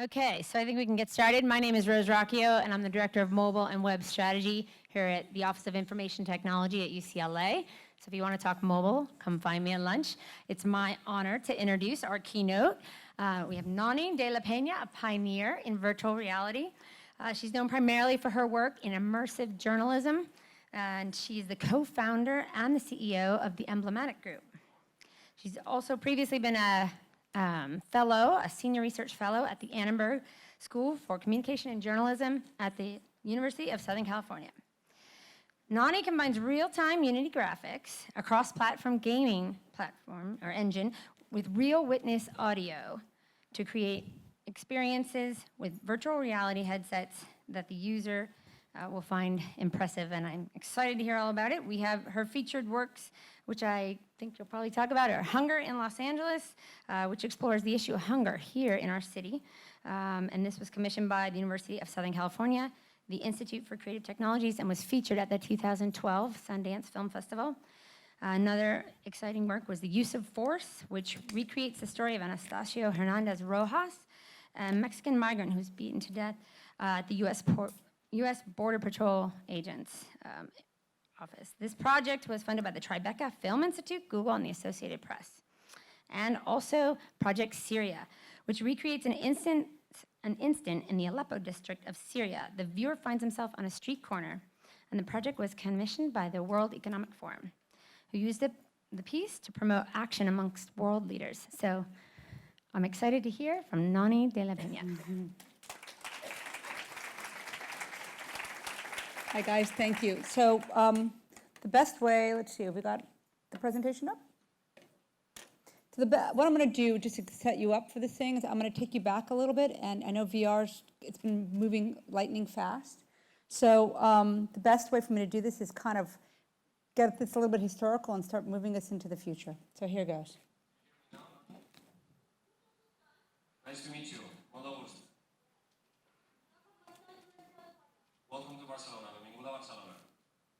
Okay, so I think we can get started. My name is Rose Rocchio, and I'm the Director of Mobile and Web Strategy here at the Office of Information Technology at UCLA. So if you want to talk mobile, come find me at lunch. It's my honor to introduce our keynote. We have Nonny de la Pena, a pioneer in virtual reality. She's known primarily for her work in immersive journalism, and she's the co-founder and the CEO of the Emblematic group. She's also previously been a senior research fellow at the Annenberg School for Communication and Journalism at the University of Southern California. Nonny combines real-time Unity graphics, a cross-platform gaming platform or engine, with real witness audio to create experiences with virtual reality headsets that the user will find impressive, and I'm excited to hear all about it. We have her featured works, which I think you'll probably talk about, are Hunger in Los Angeles, which explores the issue of hunger here in our city. And this was commissioned by the University of Southern California, the Institute for Creative Technologies, and was featured at the 2012 Sundance Film Festival. Another exciting work was The Use of Force, which recreates the story of Anastasio Hernandez Rojas, a Mexican migrant who was beaten to death at the U.S. Border Patrol agents office. This project was funded by the Tribeca Film Institute, Google, and the Associated Press. And also Project Syria, which recreates an instant in the Aleppo district of Syria. The viewer finds himself on a street corner, and the project was commissioned by the World Economic Forum, who used the piece to promote action amongst world leaders. So I'm excited to hear from Nonny de la Pena. Hi guys, thank you. So the best way, let's see, have we got the presentation up? So what I'm going to do, just to set you up for this thing, is I'm going to take you back a little bit, and I know VR's, it's been moving lightning fast. So the best way for me to do this is kind of get this a little bit historical and start moving us into the future. So here goes. Nice to meet you. Welcome to Barcelona. Benvinguda a Barcelona.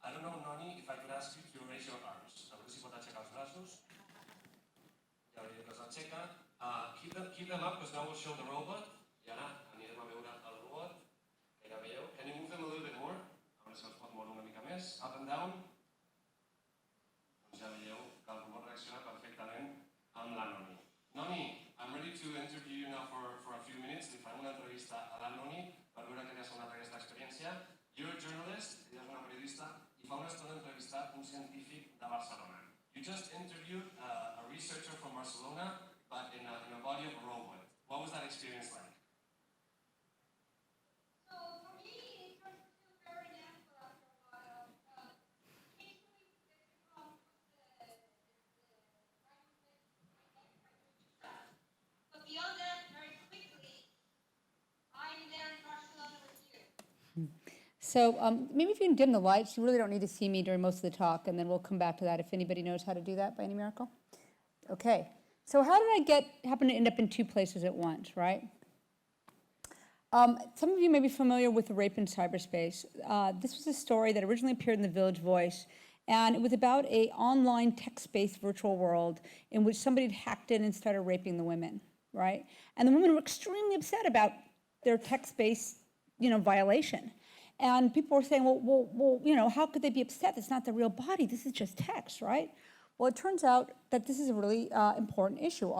I don't know, Nonny, if I could ask you to raise your arms. A veure si pot aixecar els braços. Ja veuré que els aixeca. Keep them up, because now we'll show the robot. I ara anirem a veure el robot. Ja veieu. Can you move them a little bit more? A veure si els pot moure una mica més. Up and down. Doncs ja veieu que el robot reacciona perfectament amb la Nonny. Nonny, I'm ready to interview you now for a few minutes. Li farem una entrevista a la Nonny per veure què li ha semblat aquesta experiència. You're a journalist, ella és una periodista, i fa una estona entrevistat un científic de Barcelona. You just interviewed a researcher from Barcelona, but in a body of a robot. What was that experience like? So for me, it starts to feel very natural after a while. Occasionally, there's a problem with the but beyond that, very quickly, I'm there in Barcelona with you. So maybe if you can dim the lights, you really don't need to see me during most of the talk, and then we'll come back to that if anybody knows how to do that by any miracle. Okay, so how did I happen to end up in two places at once, right? Some of you may be familiar with the rape in cyberspace. This was a story that originally appeared in the Village Voice, and it was about an online text-based virtual world in which somebody had hacked in and started raping the women, right? And the women were extremely upset about their text-based, violation. And people were saying, well, how could they be upset? It's not the real body. This is just text, right? Well, it turns out that this is a really important issue.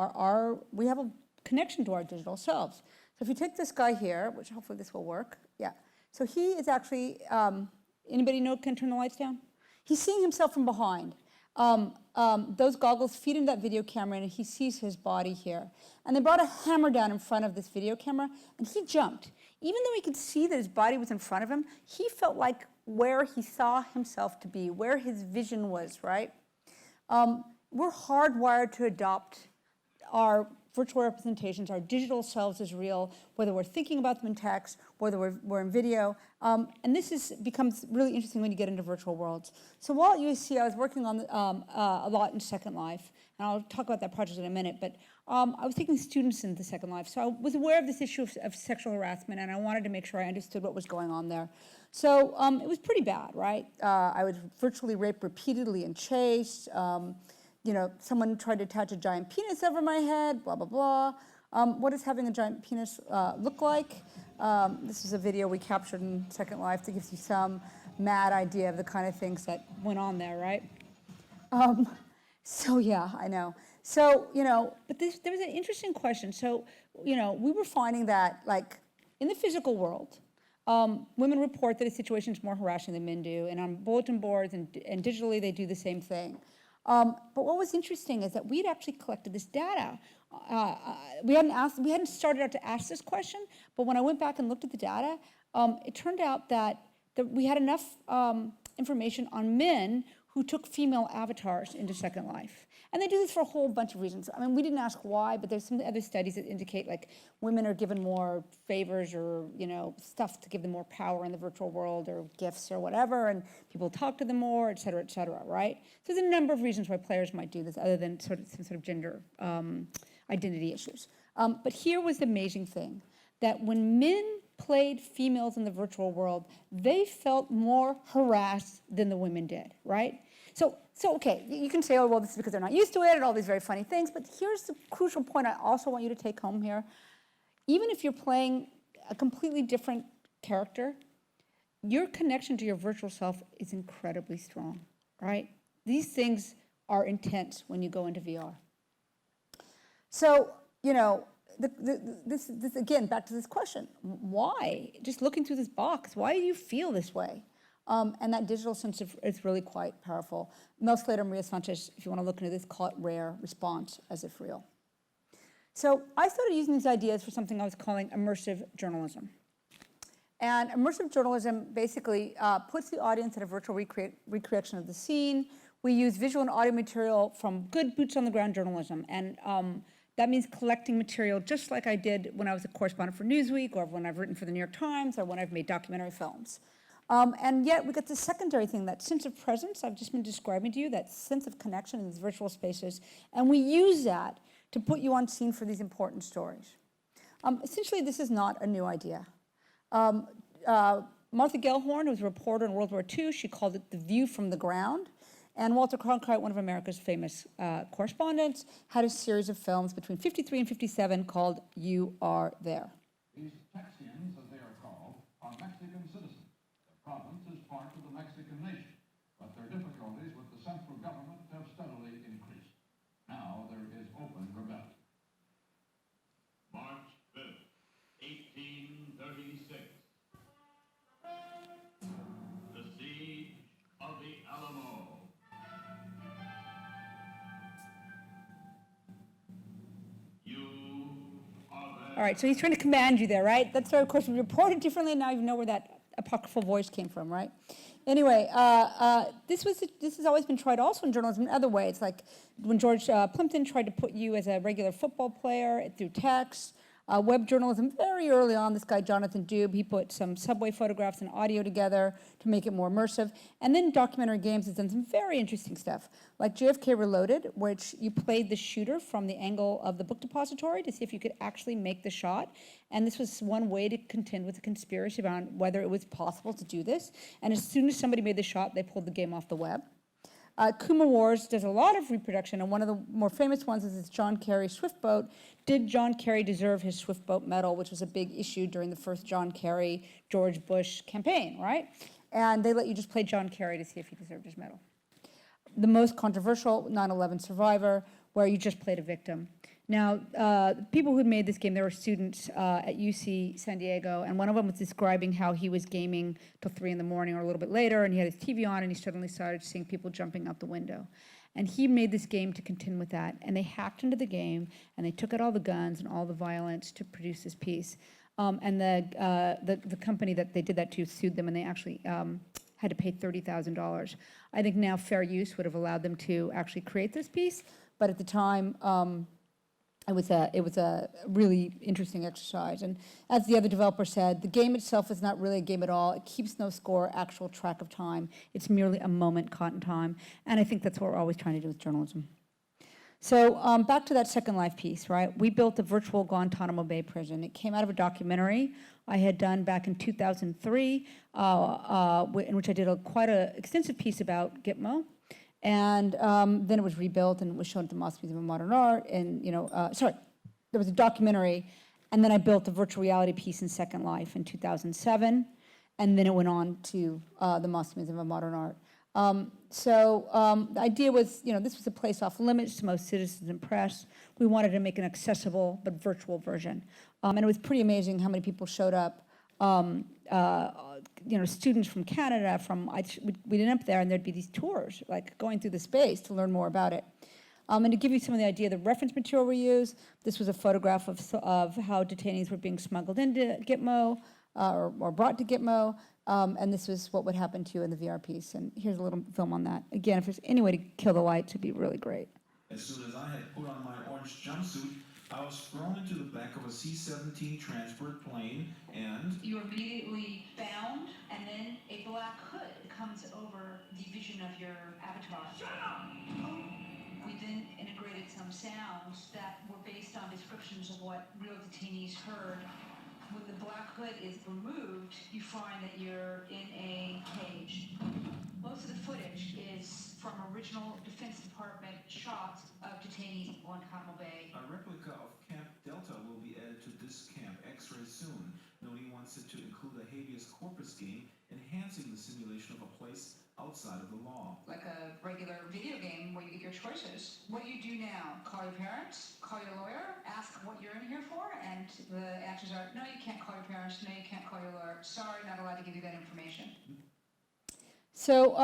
We have a connection to our digital selves. So if you take this guy here, which hopefully this will work, yeah. So he is actually, anybody know, can turn the lights down? He's seeing himself from behind. Those goggles feed him that video camera, and he sees his body here. And they brought a hammer down in front of this video camera, and he jumped. Even though he could see that his body was in front of him, he felt like where he saw himself to be, where his vision was, right? We're hardwired to adopt our virtual representations, our digital selves as real, whether we're thinking about them in text, whether we're in video. And this becomes really interesting when you get into virtual worlds. So while at USC, I was working on a lot in Second Life, and I'll talk about that project in a minute, but I was taking students into Second Life. So I was aware of this issue of sexual harassment, and I wanted to make sure I understood what was going on there. So it was pretty bad, right? I was virtually raped repeatedly and chased. Someone tried to attach a giant penis over my head, blah, blah, blah. What does having a giant penis look like? This is a video we captured in Second Life that gives you some mad idea of the kind of things that went on there, right? So yeah, I know. So, but there was an interesting question. So, we were finding that, like, in the physical world, women report that a situation is more harassing than men do, and on bulletin boards and digitally they do the same thing. But what was interesting is that we'd actually collected this data. We hadn't started out to ask this question, but when I went back and looked at the data, it turned out that we had enough information on men who took female avatars into Second Life. And they do this for a whole bunch of reasons. I mean, we didn't ask why, but there's some other studies that indicate, like, women are given more favors or, stuff to give them more power in the virtual world, or gifts or whatever, and people talk to them more, et cetera, right? So there's a number of reasons why players might do this, other than some sort of gender identity issues. But here was the amazing thing, that when men played females in the virtual world, they felt more harassed than the women did, right? So okay, you can say, oh, well, this is because they're not used to it and all these very funny things, but here's the crucial point I also want you to take home here. Even if you're playing a completely different character, your connection to your virtual self is incredibly strong, right? These things are intense when you go into VR. So, this again, back to this question, why? Just looking through this box, why do you feel this way? And that digital sense is really quite powerful. Mel Slater and Maria Sanchez, if you want to look into this, call it rare response as if real. So I started using these ideas for something I was calling immersive journalism. And immersive journalism basically puts the audience in a virtual recreation of the scene. We use visual and audio material from good boots on the ground journalism. And that means collecting material just like I did when I was a correspondent for Newsweek, or when I've written for the New York Times, or when I've made documentary films. And yet we got this secondary thing, that sense of presence I've just been describing to you, that sense of connection in these virtual spaces. And we use that to put you on scene for these important stories. Essentially, this is not a new idea. Martha Gellhorn, who was a reporter in World War II, she called it the view from the ground. And Walter Cronkite, one of America's famous correspondents, had a series of films between 53 and 57 called You Are There. These Texians, as they are called, are Mexican citizens. The province is part of the Mexican nation, but their difficulties with the central government have steadily increased. Now there is open rebellion. March 5th, 1836. The siege of the ALAMO. All right, so he's trying to command you there, right? That's why, of course, we reported differently, and now you know where that apocryphal voice came from, right? Anyway, this has always been tried also in journalism in other ways, like when George Plimpton tried to put you as a regular football player through text. Web journalism, very early on, this guy Jonathan Dube, he put some subway photographs and audio together to make it more immersive. And then documentary games has done some very interesting stuff, like JFK Reloaded, which you played the shooter from the angle of the book depository to see if you could actually make the shot. And this was one way to contend with the conspiracy around whether it was possible to do this. And as soon as somebody made the shot, they pulled the game off the web. Kuma Wars does a lot of reproduction, and one of the more famous ones is this John Kerry Swift boat. Did John Kerry deserve his Swift boat medal, which was a big issue during the first John Kerry, George Bush campaign, right? And they let you just play John Kerry to see if he deserved his medal. The most controversial, 9/11 Survivor, where you just played a victim. Now, people who made this game, there were students at UC San Diego, and one of them was describing how he was gaming till 3 in the morning or a little bit later, and he had his TV on, and he suddenly started seeing people jumping out the window. And he made this game to contend with that, and they hacked into the game, and they took out all the guns and all the violence to produce this piece. And the company that they did that to sued them, and they actually had to pay $30,000. I think now fair use would have allowed them to actually create this piece, but at the time, it was a really interesting exercise. And as the other developer said, the game itself is not really a game at all. It keeps no score, actual track of time. It's merely a moment caught in time. And I think that's what we're always trying to do with journalism. So back to that Second Life piece, right? We built a virtual Guantanamo Bay prison. It came out of a documentary I had done back in 2003, in which I did quite an extensive piece about Gitmo. And then it was rebuilt and it was shown at the Moscow Museum of Modern Art. And, there was a documentary, and then I built a virtual reality piece in Second Life in 2007, and then it went on to the Moscow Museum of Modern Art. The idea was, this was a place off limits to most citizens and press. We wanted to make an accessible but virtual version. And it was pretty amazing how many people showed up. Students from Canada, we'd end up there and there'd be these tours, like going through the space to learn more about it. And to give you some of the idea, the reference material we use, this was a photograph of how detainees were being smuggled into Gitmo or brought to Gitmo. And this was what would happen to you in the VR piece. And here's a little film on that. Again, if there's any way to kill the lights, it'd be really great. As soon as I had put on my orange jumpsuit, I was thrown into the back of a C-17 transport plane and... You're immediately bound, and then a black hood comes over the vision of your avatar. Shut up! We then integrated some sounds that were based on descriptions of what real detainees heard. When the black hood is removed, you find that you're in a cage. Most of the footage is from original Defense Department shots of detainees in Guantanamo Bay. A replica of Camp Delta will be added to this Camp X-ray soon. Nonny wants it to include a habeas corpus game, enhancing the simulation of a place outside of the law. Like a regular video game where you get your choices. What do you do now? Call your parents? Call your lawyer? Ask what you're in here for? And the answers are, no, you can't call your parents. No, you can't call your lawyer. Sorry, not allowed to give you that information. So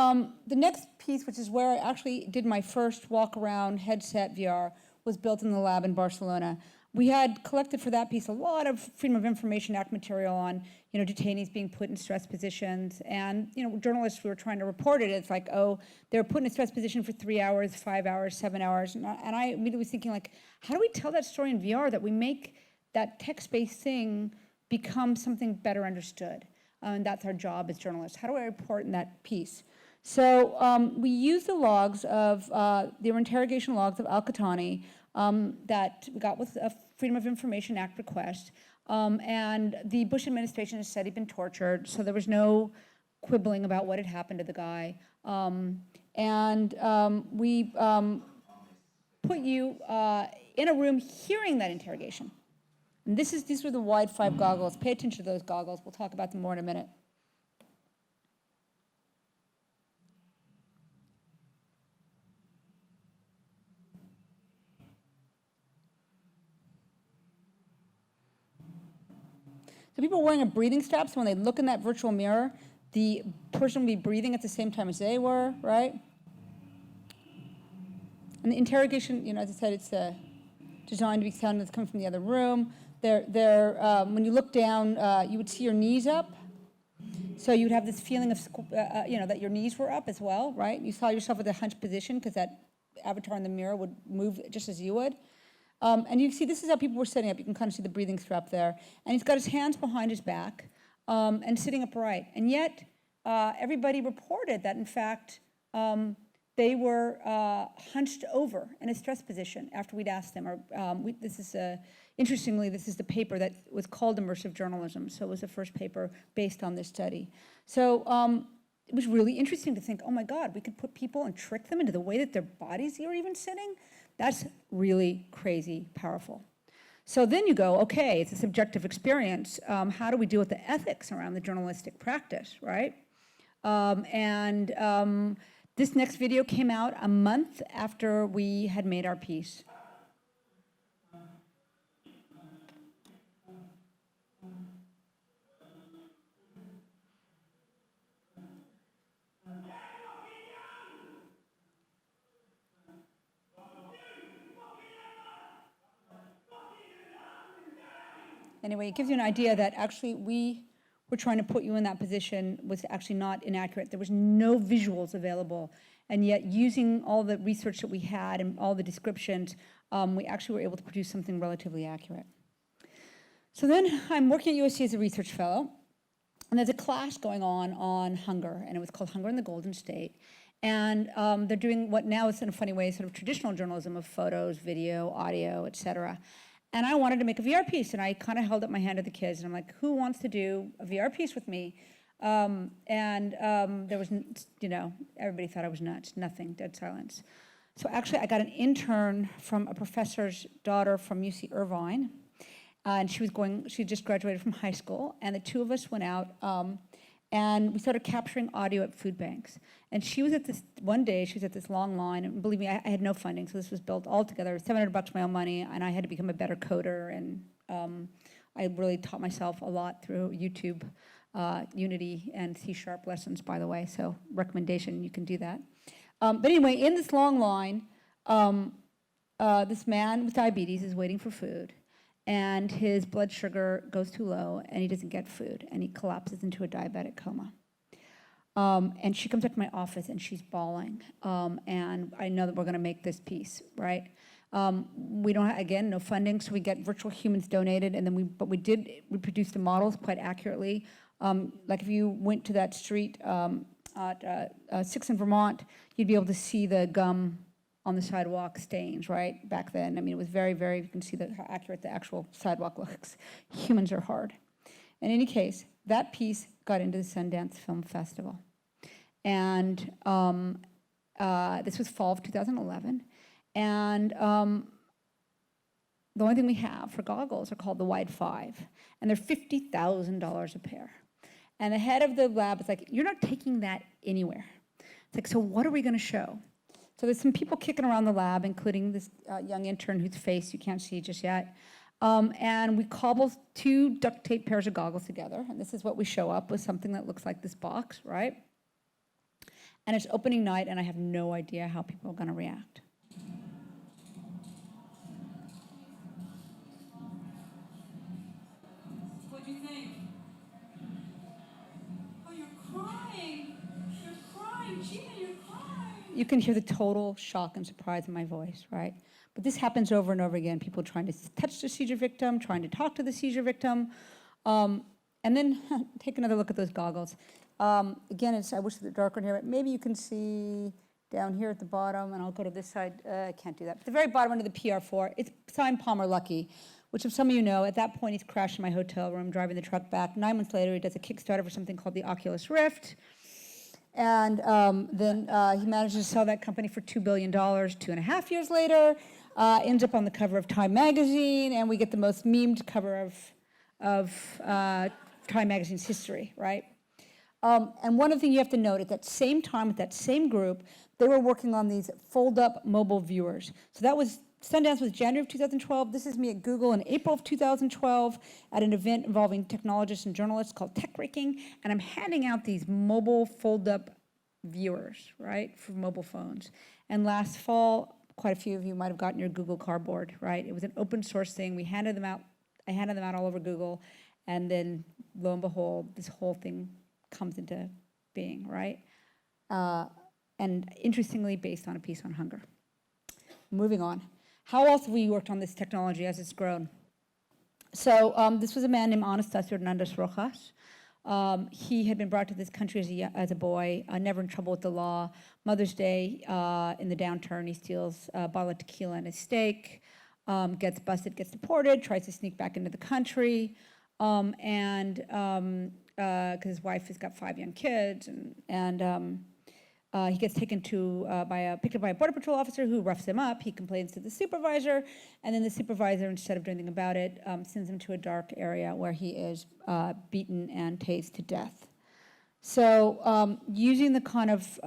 the next piece, which is where I actually did my first walk-around headset VR, was built in the lab in Barcelona. We had collected for that piece a lot of Freedom of Information Act material on, detainees being put in stress positions. And, journalists, we were trying to report it. It's like, oh, they were put in a stress position for 3 hours, 5 hours, 7 hours. And I immediately was thinking, like, how do we tell that story in VR, that we make that text-based thing become something better understood? And that's our job as journalists. How do I report in that piece? So we used the logs of, the interrogation logs of Al-Qahtani that we got with a Freedom of Information Act request. And the Bush administration has said he'd been tortured, so there was no quibbling about what had happened to the guy. We put you in a room hearing that interrogation. And these were the wide 5 goggles. Pay attention to those goggles. We'll talk about them more in a minute. So people wearing a breathing strap, so when they look in that virtual mirror, the person will be breathing at the same time as they were, right? And the interrogation, as I said, it's designed to be sound that's coming from the other room. When you look down, you would see your knees up. So you'd have this feeling of, that your knees were up as well, right? You saw yourself at a hunched position because that avatar in the mirror would move just as you would. And you see, this is how people were setting up. You can kind of see the breathing strap there. And he's got his hands behind his back and sitting upright. And yet, everybody reported that, in fact, they were hunched over in a stress position after we'd asked them. Interestingly, this is the paper that was called Immersive Journalism. So it was the first paper based on this study. So it was really interesting to think, oh my God, we could put people and trick them into the way that their bodies are even sitting. That's really crazy powerful. So then you go, okay, it's a subjective experience. How do we deal with the ethics around the journalistic practice, right? This next video came out a month after we had made our piece. Anyway, it gives you an idea that actually we were trying to put you in that position was actually not inaccurate. There was no visuals available. And yet using all the research that we had and all the descriptions, we actually were able to produce something relatively accurate. So then I'm working at USC as a research fellow. And there's a class going on hunger. And it was called Hunger in the Golden State. And they're doing what now is in a funny way sort of traditional journalism of photos, video, audio, et cetera. And I wanted to make a VR piece, and I kind of held up my hand to the kids, and I'm like, who wants to do a VR piece with me? There was, everybody thought I was nuts, nothing, dead silence. So actually, I got an intern from a professor's daughter from UC Irvine, and she just graduated from high school, and the two of us went out, and we started capturing audio at food banks. And she was at this, one day, she was at this long line, and believe me, I had no funding, so this was built all together, $700 my own money, and I had to become a better coder, and I really taught myself a lot through YouTube, Unity, and C# lessons, by the way, so recommendation, you can do that. But anyway, in this long line, this man with diabetes is waiting for food, and his blood sugar goes too low, and he doesn't get food, and he collapses into a diabetic coma. And she comes up to my office, and she's bawling, and I know that we're gonna make this piece, right? We don't, again, no funding, so we get virtual humans donated, and then we did reproduce the models quite accurately. Like if you went to that street at 6th in Vermont, you'd be able to see the gum on the sidewalk stains, right? Back then, I mean, it was very, very, you can see how accurate the actual sidewalk looks. Humans are hard. In any case, that piece got into the Sundance Film Festival. And this was fall of 2011. And the only thing we have for goggles are called the Wide 5. And they're $50,000 a pair. And the head of the lab was like, you're not taking that anywhere. It's like, so what are we gonna show? So there's some people kicking around the lab, including this young intern whose face you can't see just yet. And we cobble 2 duct tape pairs of goggles together. And this is what we show up with, something that looks like this box, right? And it's opening night, and I have no idea how people are gonna react. What do you think? Oh, you're crying. You're crying. Gina, you're crying. You can hear the total shock and surprise in my voice, right? But this happens over and over again. People trying to touch the seizure victim, trying to talk to the seizure victim. And then take another look at those goggles. Again, I wish they're darker in here, but maybe you can see down here at the bottom, and I'll go to this side. I can't do that. But the very bottom under the PR4, it's signed Palmer Luckey, which if some of you know, at that point he's crashed in my hotel room, driving the truck back. 9 months later, he does a Kickstarter for something called the Oculus Rift. And then he manages to sell that company for $2 billion 2.5 years later, ends up on the cover of Time magazine, and we get the most memed cover of Time magazine's history, right? And one other thing you have to note, at that same time, with that same group, they were working on these fold-up mobile viewers. So that was, Sundance was January of 2012. This is me at Google in April of 2012 at an event involving technologists and journalists called Tech Raking, and I'm handing out these mobile fold-up viewers, right, for mobile phones. And last fall, quite a few of you might have gotten your Google Cardboard, right? It was an open source thing. We handed them out, I handed them out all over Google, and then lo and behold, this whole thing comes into being, right? And interestingly, based on a piece on hunger. Moving on. How else have we worked on this technology as it's grown? So this was a man named Anastasio Hernandez Rojas. He had been brought to this country as a boy, never in trouble with the law. Mother's Day, in the downturn, he steals a bottle of tequila and a steak, gets busted, gets deported, tries to sneak back into the country, because his wife has got 5 young kids, and he gets taken to picked up by a border patrol officer who roughs him up. He complains to the supervisor, and then the supervisor, instead of doing anything about it, sends him to a dark area where he is beaten and tased to death. So using the kind of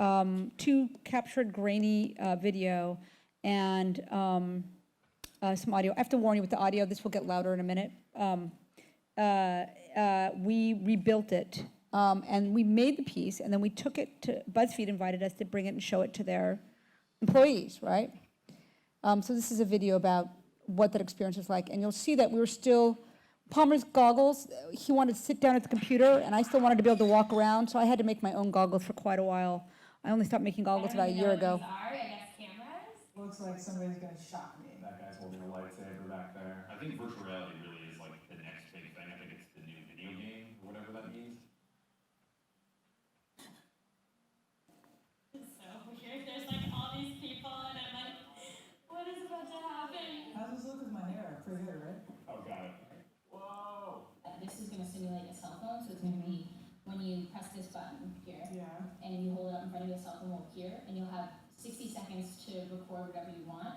2 captured grainy video and some audio. I have to warn you with the audio, this will get louder in a minute. We rebuilt it. And we made the piece, and then we took it to, BuzzFeed invited us to bring it and show it to their employees, right? So this is a video about what that experience was like, and you'll see that we were still, Palmer's goggles, he wanted to sit down at the computer, and I still wanted to be able to walk around, so I had to make my own goggles for quite a while. I only stopped making goggles about a year ago. Looks like somebody's gonna shock me. That guy's holding a lightsaber back there. I think virtual reality really is like the next big thing. I think it's the new video game, or whatever that means. It's so weird. There's like all these people, and I'm like, what is about to happen? How's this look with my hair? Pretty good, right? Oh, got it. Whoa! This is going to simulate a cell phone, so it's going to be when you press this button here, Yeah. and you hold it up in front of you, a cell phone will appear, and you'll have 6 60 seconds to record whatever you want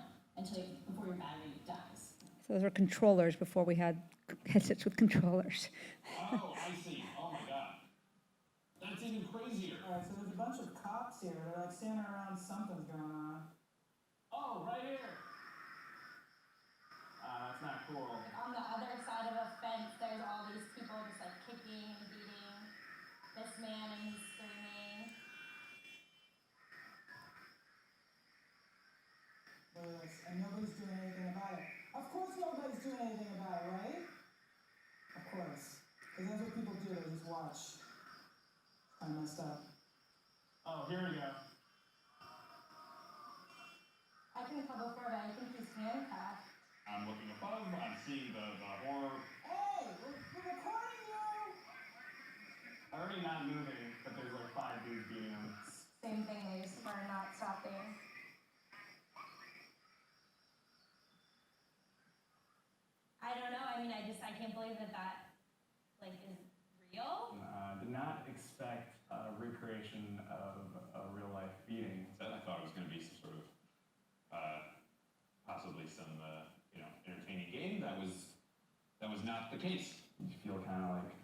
before your battery dies. So those were controllers before we had headsets with controllers. Oh, I see. Oh my God. That's even crazier. All right, so there's a bunch of cops here. They're like standing around, something's going on. Oh, right here. That's not cool. On the other side of a fence, there's all these people just like kicking and beating this man, and he's screaming. Look at this, and nobody's doing anything about it. Of course nobody's doing anything about it, right? Of course. Because that's what people do, they just watch. Kind of messed up. Oh, here we go. I can cover for it, I think he's handcuffed. I'm looking above. I'm seeing the horror. Hey, we're recording you! Already not moving, but there's like 5 dudes beating him. Same thing, they just are not stopping. I don't know, I mean, I can't believe that like is real. Did not expect a recreation of a real life beating. I thought it was going to be some sort of possibly some entertaining game. That was not the case. You feel kind of like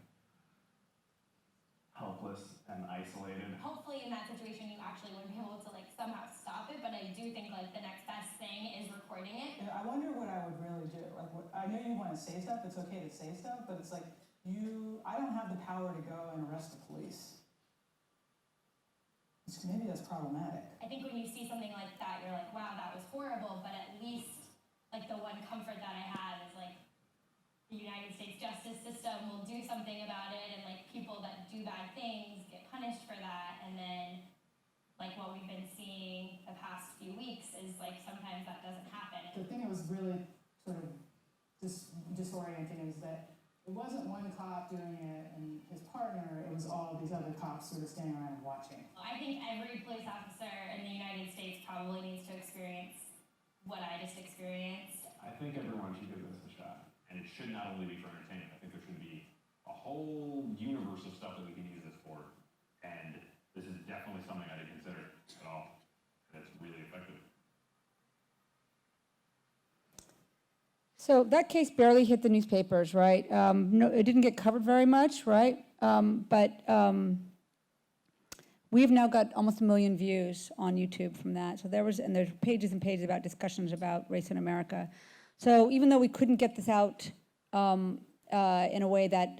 helpless and isolated. Hopefully in that situation you actually would be able to like somehow stop it, but I do think like the next best thing is recording it. Yeah, I wonder what I would really do. Like, I know you want to say stuff, it's okay to say stuff, but it's like, I don't have the power to go and arrest the police. Maybe that's problematic. I think when you see something like that, you're like, wow, that was horrible, but at least like the one comfort that I had is like the United States justice system will do something about it, and like people that do bad things get punished for that. And then like what we've been seeing the past few weeks is like sometimes that doesn't happen. The thing that was really sort of disorienting is that it wasn't one cop doing it and his partner, it was all these other cops sort of standing around and watching. I think every police officer in the United States probably needs to experience what I just experienced. I think everyone should give this a shot. And it should not only be for entertainment. I think there should be a whole universe of stuff that we can use this for. And this is definitely something I didn't consider at all. That's really effective. So that case barely hit the newspapers, right? No, it didn't get covered very much, right? But we've now got almost 1 million views on YouTube from that. So there's pages and pages about discussions about race in America. So even though we couldn't get this out in a way that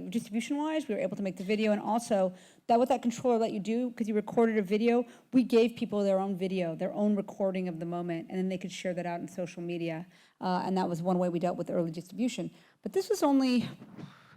distribution-wise, we were able to make the video, and also that what that controller let you do, because you recorded a video, we gave people their own video, their own recording of the moment, and then they could share that out in social media. And that was one way we dealt with early distribution. But this was only,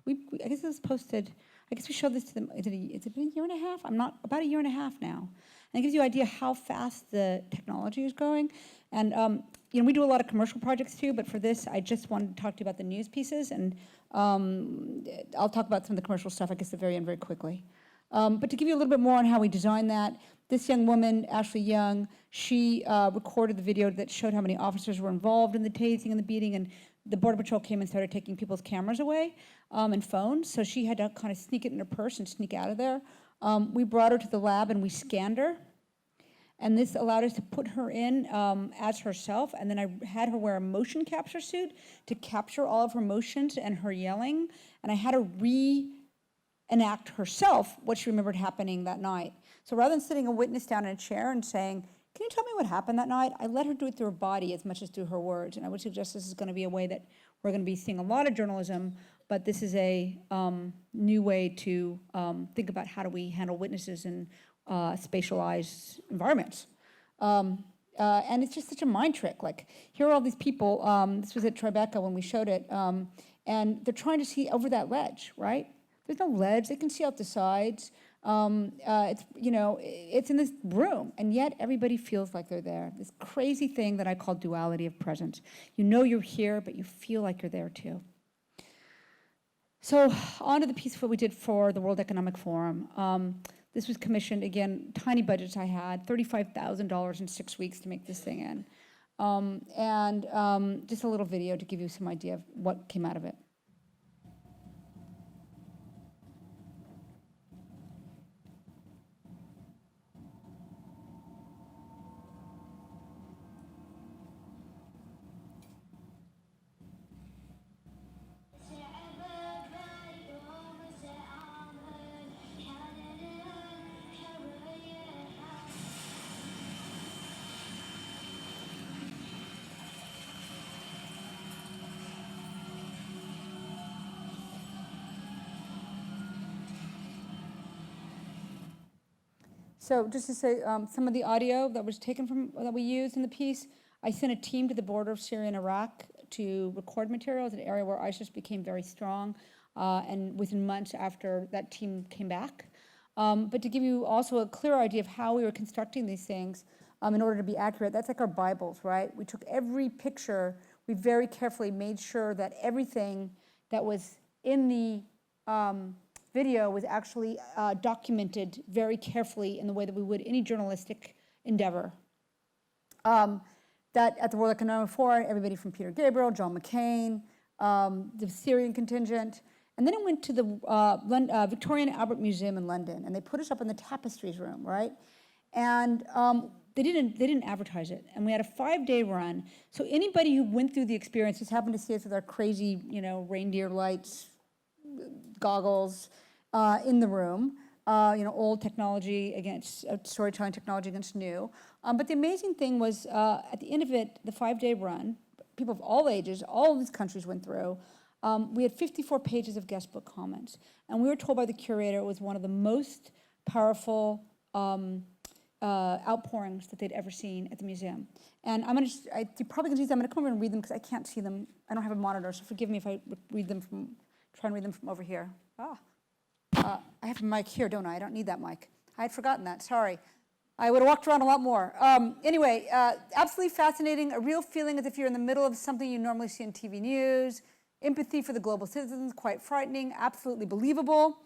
I guess it was posted, I guess we showed this to them, it's been a year and a half? About a year and a half now. And it gives you an idea how fast the technology is growing. And we do a lot of commercial projects too, but for this, I just wanted to talk to you about the news pieces, and I'll talk about some of the commercial stuff, I guess, at the very end very quickly. But to give you a little bit more on how we designed that, this young woman, Ashley Young, she recorded the video that showed how many officers were involved in the tasing and the beating, and the Border Patrol came and started taking people's cameras away and phones, so she had to kind of sneak it in her purse and sneak out of there. We brought her to the lab and we scanned her, and this allowed us to put her in as herself, and then I had her wear a motion capture suit to capture all of her motions and her yelling, and I had her reenact herself what she remembered happening that night. So rather than sitting a witness down in a chair and saying, "Can you tell me what happened that night?" I let her do it through her body as much as through her words, and I would suggest this is going to be a way that we're going to be seeing a lot of journalism, but this is a new way to think about how do we handle witnesses in spatialized environments. And it's just such a mind trick. Like, here are all these people, this was at Tribeca when we showed it, and they're trying to see over that ledge, right? There's no ledge, they can see out the sides. It's in this room, and yet everybody feels like they're there. This crazy thing that I call duality of presence. You know you're here, but you feel like you're there too. So on to the piece of what we did for the World Economic Forum. This was commissioned, again, tiny budgets I had, $35,000 in 6 weeks to make this thing in. Just a little video to give you some idea of what came out of it. So just to say, some of the audio that was taken from, that we used in the piece, I sent a team to the border of Syria and Iraq to record materials, an area where ISIS became very strong, and within months after that team came back. But to give you also a clear idea of how we were constructing these things in order to be accurate, that's like our Bibles, right? We took every picture, we very carefully made sure that everything that was in the video was actually documented very carefully in the way that we would any journalistic endeavor. That at the World Economic Forum, everybody from Peter Gabriel, John McCain, the Syrian contingent, and then it went to the Victoria and Albert Museum in London, and they put us up in the tapestries room, right? And they didn't advertise it, and we had a 5-day run. So anybody who went through the experience, just happened to see us with our crazy, reindeer lights, goggles, in the room. Old technology against storytelling technology against new. But the amazing thing was, at the end of it, the 5-day run, people of all ages, all of these countries went through. We had 54 pages of guest book comments, and we were told by the curator it was one of the most powerful outpourings that they'd ever seen at the museum. And you're probably gonna see them. I'm gonna come over and read them because I can't see them. I don't have a monitor, so forgive me if I try and read them from over here. I have a mic here, don't I? I don't need that mic. I had forgotten that, sorry. I would have walked around a lot more. Anyway, absolutely fascinating, a real feeling as if you're in the middle of something you normally see on TV news, empathy for the global citizens, quite frightening, absolutely believable.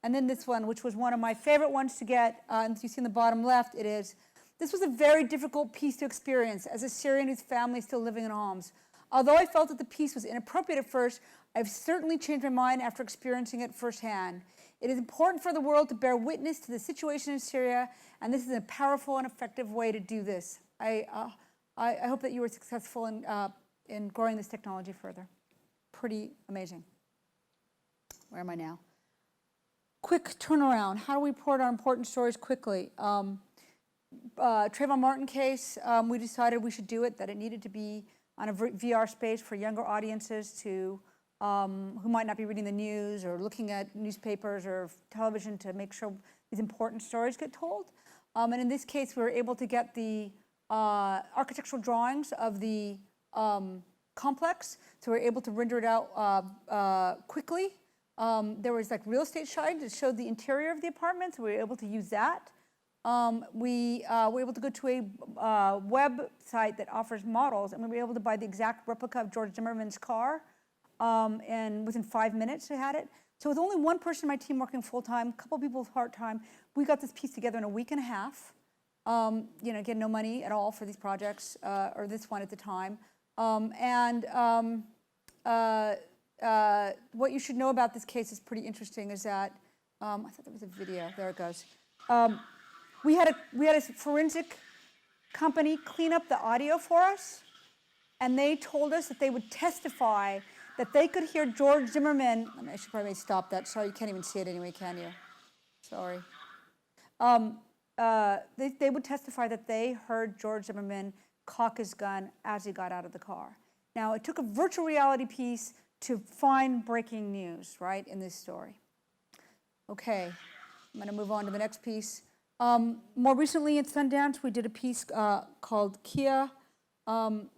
And then this one, which was one of my favorite ones to get, and you see in the bottom left, this was a very difficult piece to experience as a Syrian whose family is still living in alms. Although I felt that the piece was inappropriate at first, I've certainly changed my mind after experiencing it firsthand. It is important for the world to bear witness to the situation in Syria, and this is a powerful and effective way to do this. I hope that you were successful in growing this technology further. Pretty amazing. Where am I now? Quick turnaround. How do we report our important stories quickly? Trayvon Martin case, we decided we should do it, that it needed to be on a VR space for younger audiences to who might not be reading the news or looking at newspapers or television to make sure these important stories get told. And in this case, we were able to get the architectural drawings of the complex, so we were able to render it out quickly. There was like real estate slides that showed the interior of the apartment, so we were able to use that. We were able to go to a website that offers models, and we were able to buy the exact replica of George Zimmerman's car. And within 5 minutes, we had it. So with only one person in my team working full-time, a couple people part-time, we got this piece together in a week and a half. Again, no money at all for these projects, or this one at the time. What you should know about this case is pretty interesting, is that, I thought there was a video, there it goes. We had a forensic company clean up the audio for us, and they told us that they would testify that they could hear George Zimmerman. I should probably stop that. Sorry, you can't even see it anyway, can you? Sorry. They would testify that they heard George Zimmerman cock his gun as he got out of the car. Now, it took a virtual reality piece to find breaking news, right, in this story. Okay, I'm going to move on to the next piece. More recently at Sundance, we did a piece called Kia.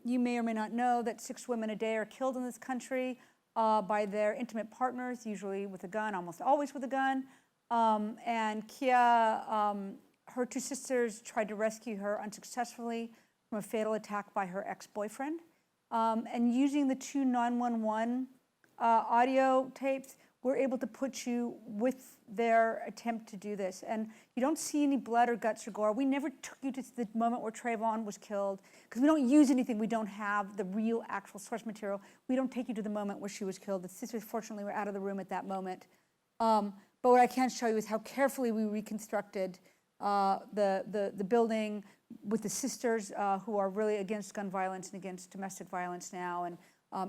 You may or may not know that 6 women a day are killed in this country by their intimate partners, usually with a gun, almost always with a gun. And Kia, her 2 sisters tried to rescue her unsuccessfully from a fatal attack by her ex-boyfriend. And using the 2 911 audio tapes, we're able to put you with their attempt to do this. And you don't see any blood or guts or gore. We never took you to the moment where Trayvon was killed, because we don't use anything. We don't have the real actual source material. We don't take you to the moment where she was killed. The sisters, fortunately, were out of the room at that moment. But what I can show you is how carefully we reconstructed the building with the sisters who are really against gun violence and against domestic violence now, and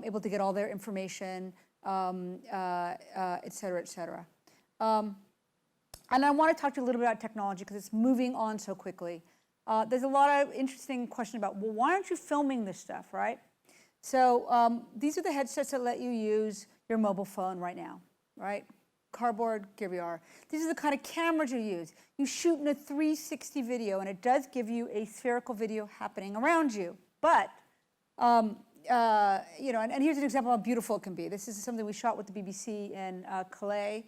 able to get all their information, et cetera, et cetera. And I want to talk to you a little bit about technology because it's moving on so quickly. There's a lot of interesting questions about, well, why aren't you filming this stuff, right? So these are the headsets that let you use your mobile phone right now, right? cardboard, here we are. These are the kind of cameras you use. You shoot in a 360 video, and it does give you a spherical video happening around you. But, you know, and here's an example of how beautiful it can be. This is something we shot with the BBC in Calais.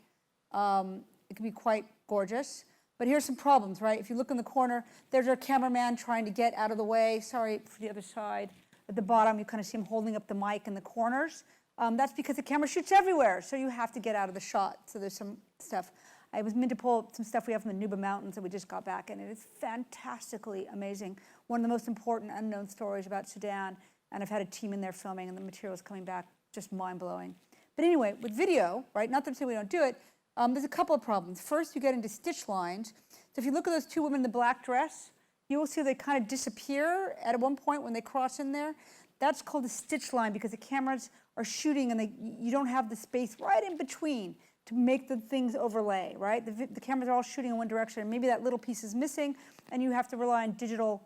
It can be quite gorgeous. But here's some problems, right? If you look in the corner, there's our cameraman trying to get out of the way. Sorry for the other side. At the bottom, you kind of see him holding up the mic in the corners. That's because the camera shoots everywhere, so you have to get out of the shot. So there's some stuff. I was meant to pull some stuff we have from the Nuba Mountains that we just got back, and it is fantastically amazing. One of the most important unknown stories about Sudan, and I've had a team in there filming, and the material is coming back just mind-blowing. But anyway, with video, right, not that I'm saying we don't do it, there's a couple of problems. First, you get into stitch lines. So if you look at those two women in the black dress, you will see they kind of disappear at one point when they cross in there. That's called a stitch line because the cameras are shooting and you don't have the space right in between to make the things overlay, right? The cameras are all shooting in one direction, and maybe that little piece is missing, and you have to rely on digital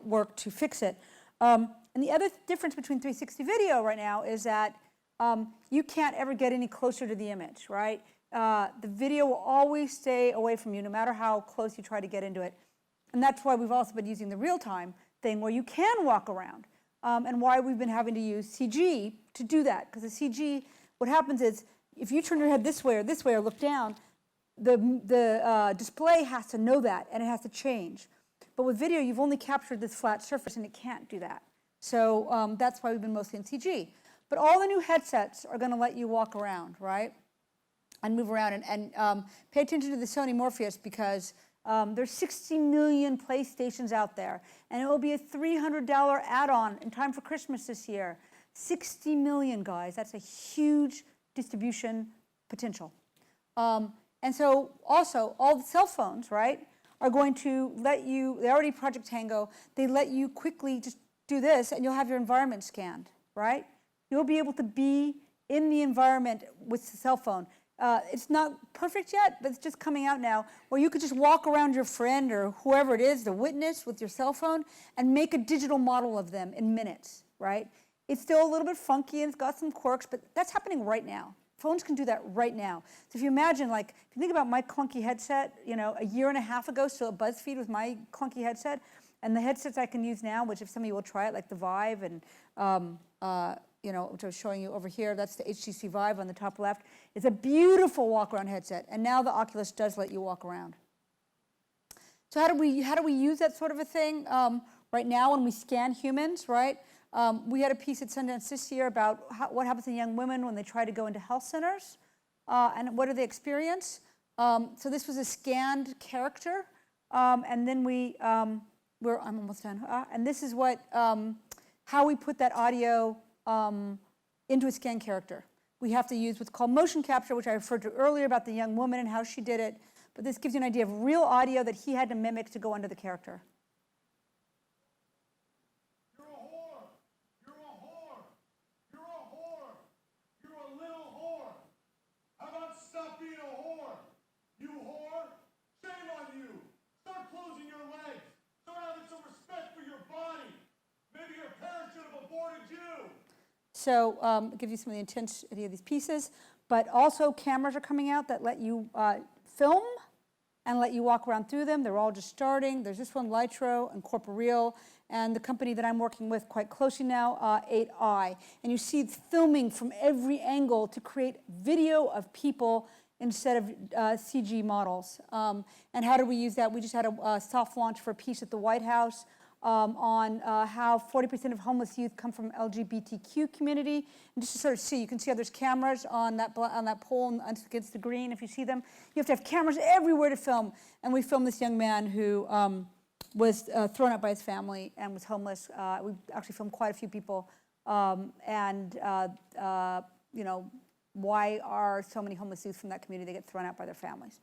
work to fix it. And the other difference between 360 video right now is that you can't ever get any closer to the image, right? The video will always stay away from you no matter how close you try to get into it. And that's why we've also been using the real-time thing where you can walk around, and why we've been having to use CG to do that. Because the CG, what happens is, if you turn your head this way or look down, the display has to know that, and it has to change. But with video, you've only captured this flat surface, and it can't do that. So that's why we've been mostly in CG. But all the new headsets are going to let you walk around, right? And move around, and pay attention to the Sony Morpheus, because there's 60 million PlayStations out there, and it will be a $300 add-on in time for Christmas this year. 60 million, guys. That's a huge distribution potential. And so also, all the cell phones, right, are going to let you, they already Project Tango, they let you quickly just do this, and you'll have your environment scanned, right? You'll be able to be in the environment with the cell phone. It's not perfect yet, but it's just coming out now, where you could just walk around your friend or whoever it is, the witness, with your cell phone, and make a digital model of them in minutes, right? It's still a little bit funky and it's got some quirks, but that's happening right now. Phones can do that right now. So if you imagine, like, if you think about my clunky headset, you know, a year and a half ago, still at BuzzFeed with my clunky headset, and the headsets I can use now, which if some of you will try it, like the Vive and you know, which I was showing you over here, that's the HTC Vive on the top left. It's a beautiful walk-around headset, and now the Oculus does let you walk around. So how do we use that sort of a thing? Right now, when we scan humans, right? We had a piece at Sundance this year about what happens to young women when they try to go into health centers, and what do they experience. So this was a scanned character, and then I'm almost done. And this is what how we put that audio into a scan character. We have to use what's called motion capture, which I referred to earlier about the young woman and how she did it. But this gives you an idea of real audio that he had to mimic to go under the character. You're a whore. You're a whore. You're a whore. You're a little whore. How about stop being a whore? You whore. Shame on you. Start closing your legs. Start having some respect for your body. Maybe your parents should have aborted you. So it gives you some of the intensity of these pieces, but also cameras are coming out that let you film and let you walk around through them. They're all just starting. There's this one, Lytro and Corporeal, and the company that I'm working with quite closely now, 8i. And you see it's filming from every angle to create video of people instead of CG models. And how do we use that? We just had a soft launch for a piece at the White House on how 40% of homeless youth come from LGBTQ community. And just to sort of see, you can see how there's cameras on that pole against the green. If you see them, you have to have cameras everywhere to film. And we filmed this young man who was thrown out by his family and was homeless. We actually filmed quite a few people. You know, why are so many homeless youth from that community that get thrown out by their families?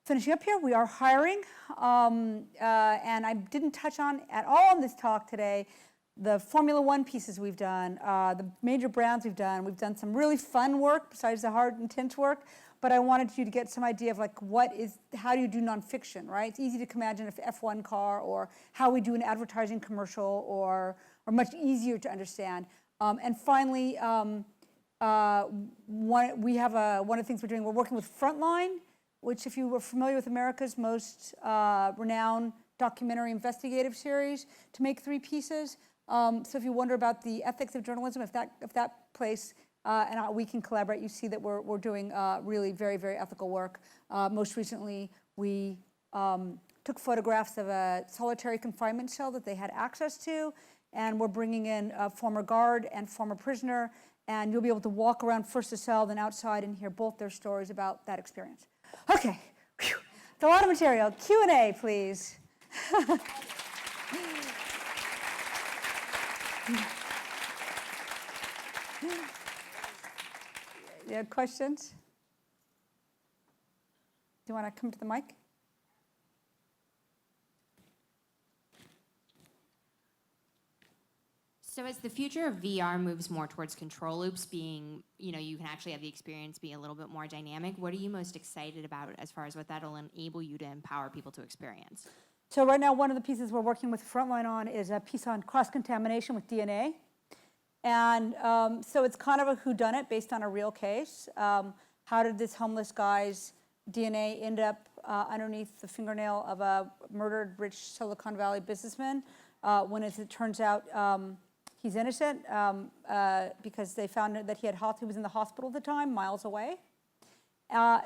Finishing up here, we are hiring, and I didn't touch on at all in this talk today the Formula One pieces we've done, the major brands we've done some really fun work besides the hard, intense work, but I wanted you to get some idea of like how do you do nonfiction, right? It's easy to imagine an F1 car or how we do an advertising commercial or much easier to understand. And finally, one of the things we're doing, we're working with Frontline, which if you were familiar with America's most renowned documentary investigative series, to make 3 pieces. So if you wonder about the ethics of journalism, if that place and we can collaborate, you see that we're doing really very, very ethical work. Most recently, we took photographs of a solitary confinement cell that they had access to, and we're bringing in a former guard and former prisoner, and you'll be able to walk around first the cell, then outside, and hear both their stories about that experience. Okay, whew. It's a lot of material. Q&A, please. You have questions? Do you want to come to the mic? So as the future of VR moves more towards control loops being, you can actually have the experience be a little bit more dynamic, what are you most excited about as far as what that'll enable you to empower people to experience? So right now, one of the pieces we're working with Frontline on is a piece on cross-contamination with DNA. And so it's kind of a whodunit based on a real case. How did this homeless guy's DNA end up underneath the fingernail of a murdered rich Silicon Valley businessman when, as it turns out, he's innocent because they found that he was in the hospital at the time, miles away.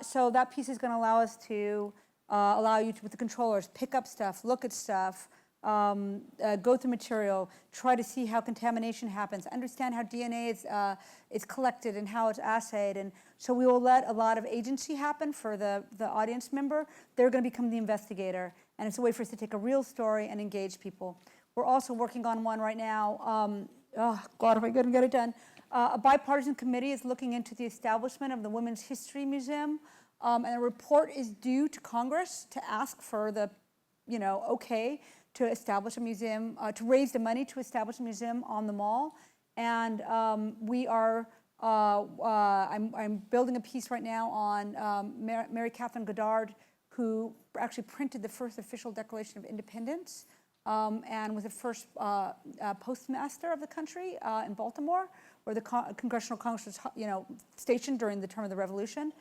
So that piece is going to allow us to allow you to, with the controllers, pick up stuff, look at stuff, go through material, try to see how contamination happens, understand how DNA is collected and how it's assayed. And so we will let a lot of agency happen for the audience member. They're going to become the investigator. And it's a way for us to take a real story and engage people. We're also working on one right now. Oh, God, if I couldn't get it done. A bipartisan committee is looking into the establishment of the Women's History Museum. And a report is due to Congress to ask for the, okay to establish a museum, to raise the money to establish a museum on the mall. And we are, I'm building a piece right now on Mary Catherine Goddard, who actually printed the first official Declaration of Independence and was the first postmaster of the country in Baltimore, where the Congressional Congress was, stationed during the term of the Revolution.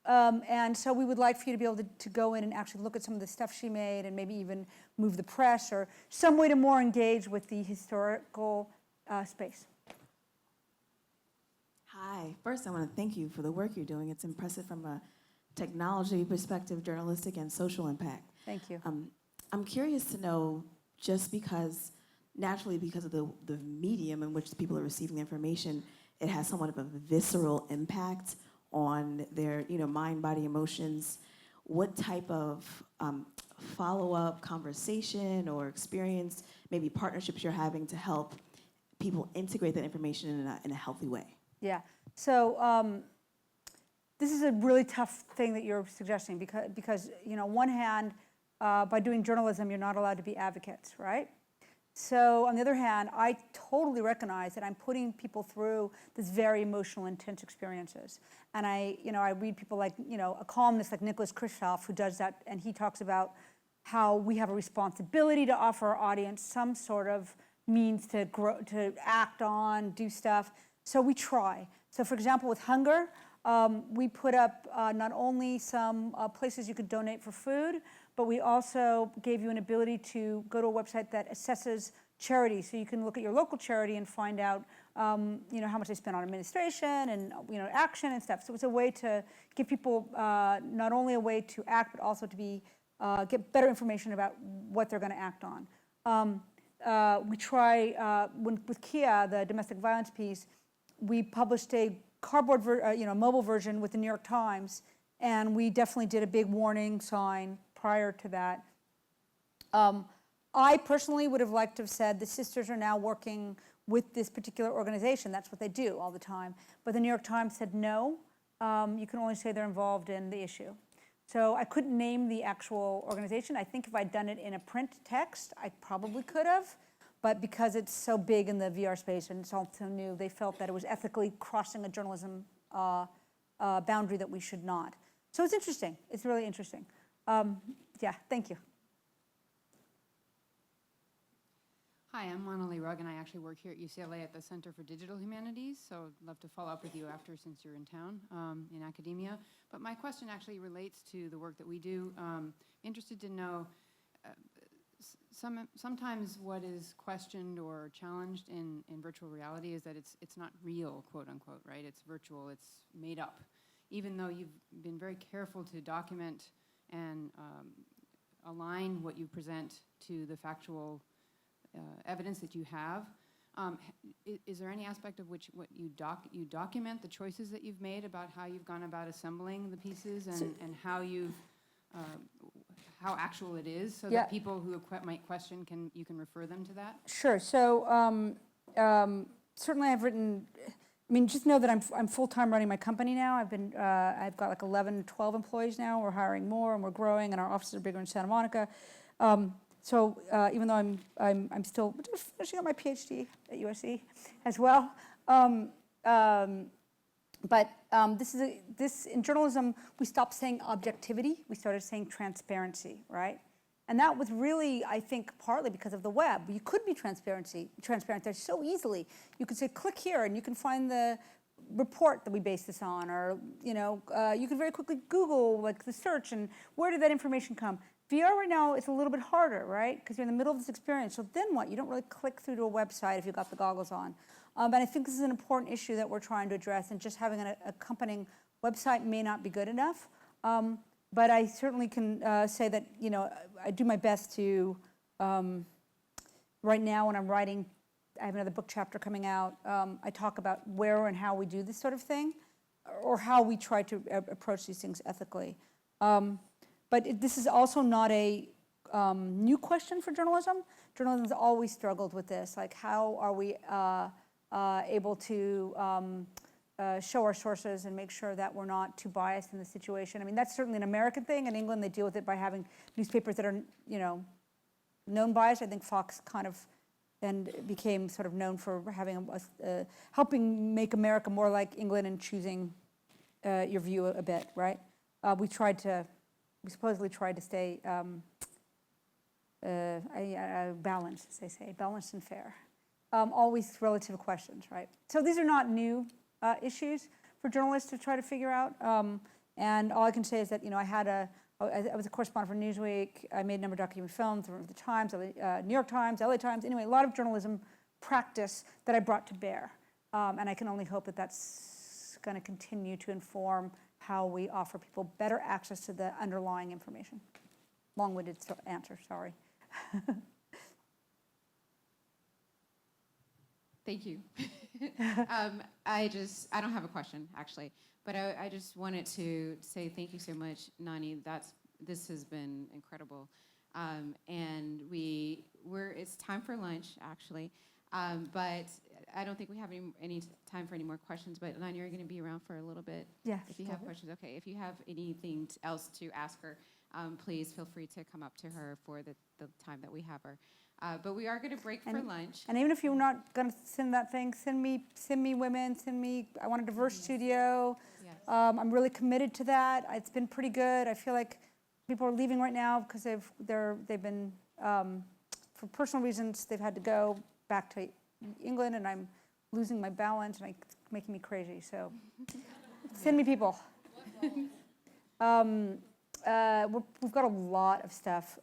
And so we would like for you to be able to go in and actually look at some of the stuff she made and maybe even move the press or some way to more engage with the historical space. Hi. First, I want to thank you for the work you're doing. It's impressive from a technology perspective, journalistic and social impact. Thank you. I'm curious to know, just because, naturally because of the medium in which people are receiving the information, it has somewhat of a visceral impact on their mind, body, emotions. What type of follow-up conversation or experience, maybe partnerships you're having to help people integrate that information in a healthy way? Yeah, so this is a really tough thing that you're suggesting because on one hand, by doing journalism, you're not allowed to be advocates, right? So on the other hand, I totally recognize that I'm putting people through this very emotional, intense experiences. And I read people like, a columnist like Nicholas Kristof who does that, and he talks about how we have a responsibility to offer our audience some sort of means to grow, to act on, do stuff. So we try. So for example, with hunger, we put up not only some places you could donate for food, but we also gave you an ability to go to a website that assesses charity. So you can look at your local charity and find out, how much they spend on administration and, action and stuff. So it's a way to give people not only a way to act, but also to get better information about what they're going to act on. We try, with Kia, the domestic violence piece, we published a cardboard, mobile version with the New York Times, and we definitely did a big warning sign prior to that. I personally would have liked to have said the sisters are now working with this particular organization. That's what they do all the time. But the New York Times said no. You can only say they're involved in the issue. So I couldn't name the actual organization. I think if I'd done it in a print text, I probably could have. But because it's so big in the VR space and it's all so new, they felt that it was ethically crossing a journalism boundary that we should not. So it's interesting. It's really interesting. Yeah, thank you. Hi, I'm Nonny Rugg, and I actually work here at UCLA at the Center for Digital Humanities, so I'd love to follow up with you after since you're in town in academia. But my question actually relates to the work that we do. Interested to know, sometimes what is questioned or challenged in virtual reality is that it's not real, quote unquote, right? It's virtual, it's made up. Even though you've been very careful to document and align what you present to the factual evidence that you have, is there any aspect of which what you document the choices that you've made about how you've gone about assembling the pieces and how you've how actual it is, so that people who might question you can refer them to that? Sure. So certainly I've written. I mean, just know that I'm full-time running my company now. I've got like 11, 12 employees now. We're hiring more and we're growing, and our offices are bigger in Santa Monica. So even though I'm still just finishing up my PhD at USC as well, but this in journalism we stopped saying objectivity, we started saying transparency, right? And that was really, I think, partly because of the web. You could be transparent there so easily. You could say, click here, and you can find the report that we base this on, or you can very quickly Google like the search and where did that information come. VR right now, it's a little bit harder, right? Because you're in the middle of this experience. So then what? You don't really click through to a website if you've got the goggles on. But I think this is an important issue that we're trying to address, and just having an accompanying website may not be good enough. But I certainly can say that I do my best to. Right now, when I'm writing, I have another book chapter coming out. I talk about where and how we do this sort of thing, or how we try to approach these things ethically. But this is also not a new question for journalism. Journalism has always struggled with this, like how are we able to show our sources and make sure that we're not too biased in the situation. I mean, that's certainly an American thing. In England, they deal with it by having newspapers that are, known biased. I think Fox kind of then became sort of known for having helping make America more like England and choosing your view a bit, right? We supposedly tried to stay balanced, as they say, balanced and fair. Always relative questions, right? So these are not new issues for journalists to try to figure out. And all I can say is that, I was a correspondent for Newsweek. I made a number of documentary films for the Times, New York Times, LA Times. Anyway, a lot of journalism practice that I brought to bear. And I can only hope that that's going to continue to inform how we offer people better access to the underlying information. Long-winded answer, sorry. Thank you. I don't have a question, actually, but I just wanted to say thank you so much, Nonny. This has been incredible. And it's time for lunch, actually, but I don't think we have any time for any more questions, but Nonny, you're going to be around for a little bit. Yeah. If you have questions, okay. If you have anything else to ask her, please feel free to come up to her for the time that we have her. But we are going to break for lunch. And even if you're not going to send that thing, send me women, I want a diverse studio. Yes. I'm really committed to that. It's been pretty good. I feel like people are leaving right now because they've been, for personal reasons, they've had to go back to England, and I'm losing my balance, and it's making me crazy. So send me people. We've got a lot of stuff.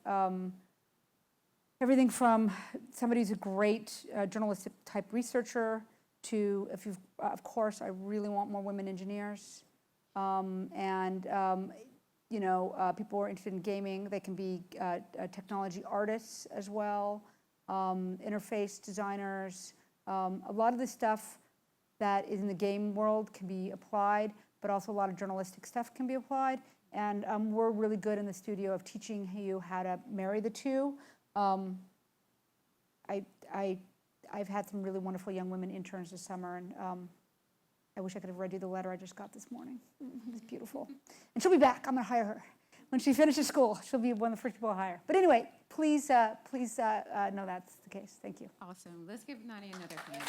Everything from somebody who's a great journalistic type researcher to, of course, I really want more women engineers. People who are interested in gaming. They can be technology artists as well, interface designers. A lot of the stuff that is in the game world can be applied, but also a lot of journalistic stuff can be applied. And we're really good in the studio of teaching you how to marry the two. I've had some really wonderful young women interns this summer, and I wish I could have read you the letter I just got this morning. It's beautiful. And she'll be back. I'm going to hire her. When she finishes school, she'll be one of the first people I hire. But anyway, please know that's the case. Thank you. Awesome. Let's give Nonny another hand.